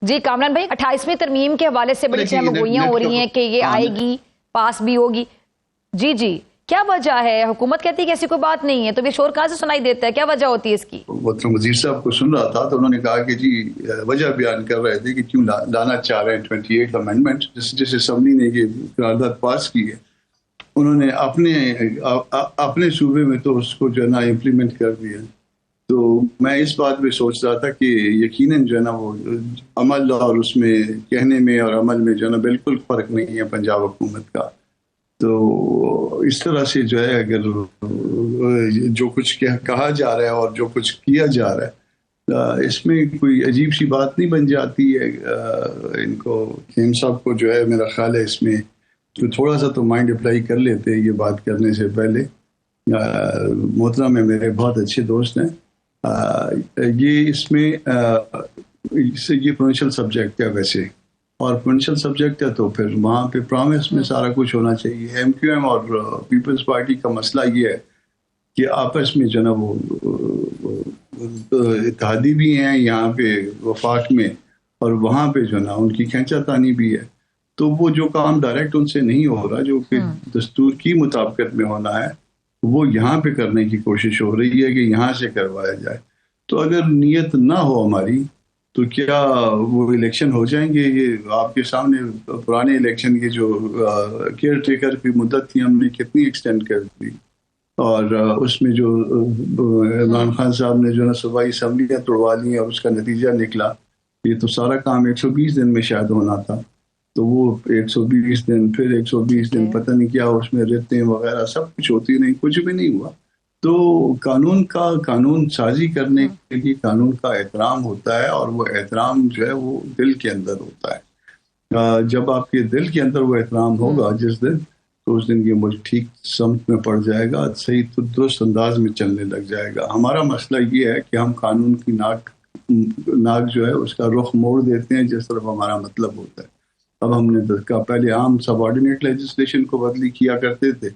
جی کامران بھائی، 28ویں ترمیم کے حوالے سے بڑی چہمگوئیاں ہو رہی ہیں کہ یہ آئے گی، پاس بھی ہوگی. جی کیا وجہ ہے؟ حکومت کہتی ہے کہ ایسی کوئی بات نہیں ہے، تو یہ شور کہاں سے سنائی دیتا ہے؟ کیا وجہ ہوتی ہے اس کی؟ محترم وزیر صاحب کو سن رہا تھا تو انہوں نے کہا کہ جی وجہ بیان کر رہے تھے کہ کیوں لانا چاہ رہے ہیں 28 امینڈمنٹ جس اسمبلی نے یہ قرارداد پاس کی ہے. انہوں نے اپنے صوبے میں تو اس کو جو ہے نا امپلیمنٹ کر دیا. تو میں اس بات پہ سوچ رہا تھا کہ یقیناً جو ہے نا وہ عمل اور اس میں کہنے میں اور عمل میں جو ہے نا بالکل فرق نہیں ہے پنجاب حکومت کا. تو اس طرح سے جو ہے اگر جو کچھ کہا جا رہا ہے اور جو کچھ کیا جا رہا ہے اس میں کوئی عجیب سی بات نہیں بن جاتی ہے. ان کو خیم صاحب کو جو ہے میرا خیال ہے اس میں تھوڑا سا تو مائنڈ اپلائی کر لیتے یہ بات کرنے سے پہلے. محترم میں میرے بہت اچھے دوست ہیں. یہ اس میں یہ پروونشل سبجیکٹ ہے ویسے، اور پروونشل سبجیکٹ ہے تو پھر وہاں پہ پرومس میں سارا کچھ ہونا چاہیے. ایم کیو ایم اور پیپلز پارٹی کا مسئلہ یہ ہے کہ آپس میں جو نا وہ اتحادی بھی ہیں یہاں پہ وفاق میں، اور وہاں پہ جو نا ان کی کھینچا تانی بھی ہے. تو وہ جو کام ڈائریکٹ ان سے نہیں ہو رہا جو کہ دستور کی مطابقت میں ہونا ہے وہ یہاں پہ کرنے کی کوشش ہو رہی ہے کہ یہاں سے کروایا جائے. تو اگر نیت نہ ہو ہماری تو کیا وہ الیکشن ہو جائیں گے؟ یہ آپ کے سامنے پرانے الیکشن کی جو کیئر ٹیکر کی مدت تھی ہم نے کتنی ایکسٹینڈ کر دی، اور اس میں جو عمران خان صاحب نے جو نا صوبائی اسمبلیاں توڑوا لی اور اس کا نتیجہ نکلا یہ تو سارا کام 120 دن میں شاید ہونا تھا. تو وہ 120 دن پھر 120 دن پتہ نہیں کیا اس میں رتیں وغیرہ سب کچھ ہوتی نہیں، کچھ بھی نہیں ہوا. تو قانون سازی کرنے کے لیے قانون کا احترام ہوتا ہے، اور وہ احترام جو ہے وہ دل کے اندر ہوتا ہے. جب آپ کے دل کے اندر وہ احترام ہوگا جس دن، تو اس دن یہ ملک ٹھیک سمت میں پڑ جائے گا، صحیح تو درست انداز میں چلنے لگ جائے گا. ہمارا مسئلہ یہ ہے کہ ہم قانون کی ناک جو ہے اس کا رخ موڑ دیتے ہیں جس طرف ہمارا مطلب ہوتا ہے. اب ہم نے پہلے عام سب آرڈینیٹ لیجسلیشن کو بدلی کیا کرتے تھے،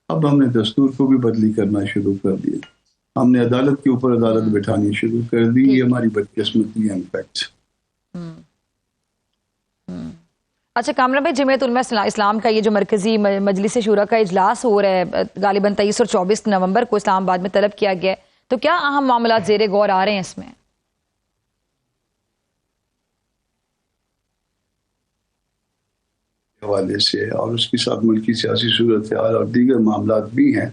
اب ہم نے دستور کو بھی بدلی کرنا شروع کر دیا. ہم نے عدالت کے اوپر عدالت بٹھانی شروع کر دی. یہ ہماری بدقسمتی ہے انفیکٹ. اچھا کامران بھائی، جمعیت علماء اسلام کا یہ جو مرکزی مجلس شورا کا اجلاس ہو رہا ہے غالباً 23 اور 24 نومبر کو اسلام آباد میں طلب کیا گیا ہے، تو کیا اہم معاملات زیر غور آ رہے ہیں اس میں؟ حوالے سے اور اس کے ساتھ ملکی سیاسی صورتحال اور دیگر معاملات بھی ہیں،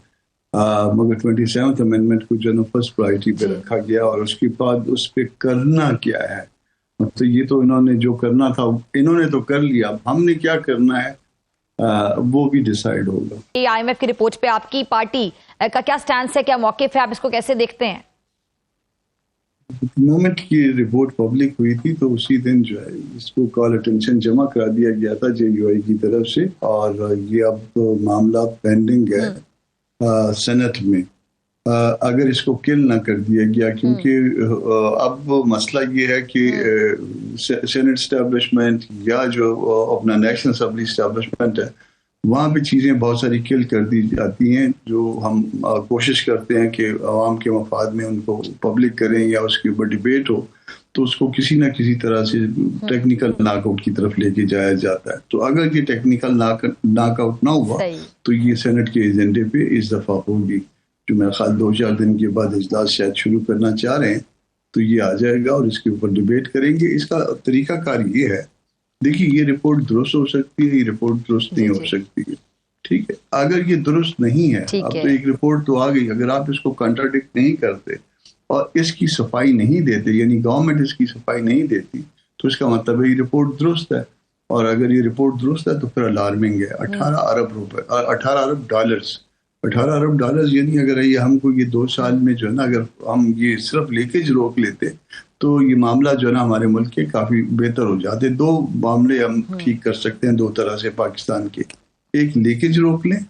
مگر 27 امینڈمنٹ کو جو فرسٹ پرائرٹی پہ رکھا گیا، اور اس کے بعد اس پہ کرنا کیا ہے. تو یہ تو انہوں نے جو کرنا تھا انہوں نے تو کر لیا، اب ہم نے کیا کرنا ہے وہ بھی ڈیسائیڈ ہوگا. آئی ایم ایف کی رپورٹ پہ آپ کی پارٹی کا کیا سٹینس ہے، کیا موقف ہے، آپ اس کو کیسے دیکھتے ہیں؟ مومنٹ کی رپورٹ پبلک ہوئی تھی تو اسی دن جو ہے اس کو کال اٹینشن جمع کرا دیا گیا تھا جے یو آئی کی طرف سے، اور یہ اب معاملہ پینڈنگ ہے سینٹ میں. اگر اس کو کل نہ کر دیا گیا، کیونکہ اب مسئلہ یہ ہے کہ سینٹ اسٹیبلشمنٹ یا جو اپنا نیشنل اسمبلی اسٹیبلشمنٹ ہے وہاں پہ چیزیں بہت ساری کل کر دی جاتی ہیں، جو ہم کوشش کرتے ہیں کہ عوام کے مفاد میں ان کو پبلک کریں یا اس کے اوپر ڈیبیٹ ہو، تو اس کو کسی نہ کسی طرح سے ٹیکنیکل ناک آؤٹ کی طرف لے کے جایا جاتا ہے. تو اگر یہ ٹیکنیکل ناک آؤٹ نہ ہوا تو یہ سینٹ کے ایجنڈے پہ اس دفعہ ہوگی، جو میرا خیال 2-4 دن کے بعد اجلاس شاید شروع کرنا چاہ رہے ہیں. تو یہ آ جائے گا اور اس کے اوپر ڈیبیٹ کریں گے. اس کا طریقہ کار یہ ہے، دیکھیے یہ رپورٹ درست ہو سکتی ہے، یہ رپورٹ درست نہیں ہو سکتی ہے، ٹھیک ہے. اگر یہ درست نہیں ہے، اب تو ایک رپورٹ تو آ گئی، اگر آپ اس کو کنٹراڈکٹ نہیں کرتے اور اس کی صفائی نہیں دیتے، یعنی گورنمنٹ اس کی صفائی نہیں دیتی، تو اس کا مطلب ہے یہ رپورٹ درست ہے. اور اگر یہ رپورٹ درست ہے تو پھر الارمنگ ہے. 18 ارب ڈالرز یعنی اگر ہم کو یہ 2 سال میں جو ہے نا اگر ہم یہ صرف لیکیج روک لیتے تو یہ معاملہ جو ہے نا ہمارے ملک کے کافی بہتر ہو جاتے. 2 معاملے ہم ٹھیک کر سکتے ہیں 2 طرح سے پاکستان کے، ایک لیکیج روک لیں،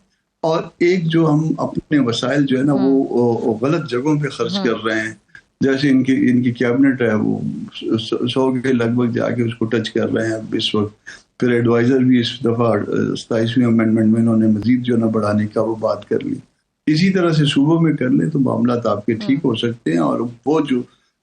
اور ایک جو ہم اپنے وسائل جو ہے نا وہ غلط جگہوں پہ خرچ کر رہے ہیں. جیسے ان کی کیبنٹ ہے وہ 100 کے لگ بھگ جا کے اس کو ٹچ کر رہے ہیں اس وقت. پھر ایڈوائزر بھی اس دفعہ 27ویں امینڈمنٹ میں انہوں نے مزید جو ہے نا بڑھانے کا وہ بات کر لی. اسی طرح سے صوبوں میں کر لیں تو معاملات آپ کے ٹھیک ہو سکتے ہیں. اور وہ جو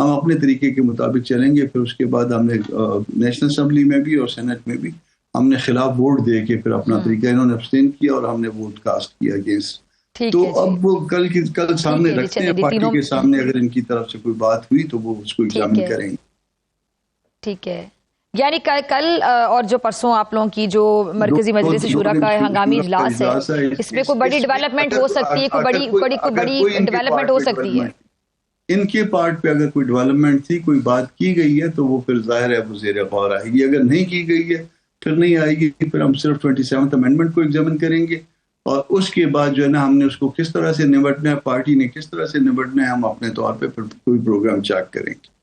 ہم اپنے طریقے کے مطابق چلیں گے. پھر اس کے بعد ہم نے نیشنل اسمبلی میں بھی اور سینٹ میں بھی ہم نے خلاف ووٹ دے کے پھر اپنا طریقہ انہوں نے ابسٹین کیا اور ہم نے ووٹ کاسٹ کیا اگینسٹ. تو اب وہ کل سامنے رکھتے ہیں پارٹی کے سامنے, اگر ان کی طرف سے کوئی بات ہوئی تو وہ اس کو ایگزامن کریں گے. ٹھیک ہے, یعنی کل اور جو پرسوں آپ لوگوں کی جو مرکزی مجلس شورا کا ہنگامی اجلاس ہے, اس میں کوئی بڑی ڈیولپمنٹ ہو سکتی ہے, کوئی بڑی ڈیولپمنٹ ہو سکتی ہے. ان کے پارٹ پہ اگر کوئی ڈیولپمنٹ تھی, کوئی بات کی گئی ہے تو وہ پھر ظاہر ہے وہ زیر غور آئے گی. اگر نہیں کی گئی ہے پھر نہیں آئے گی. پھر ہم صرف 27th امینڈمنٹ کو ایگزامن کریں گے اور اس کے بعد جو ہے نا ہم نے اس کو کس طرح سے نمٹنا ہے, پارٹی نے کس طرح سے نمٹنا ہے, ہم اپنے طور پہ پھر کوئی پروگرام چیک کریں گے.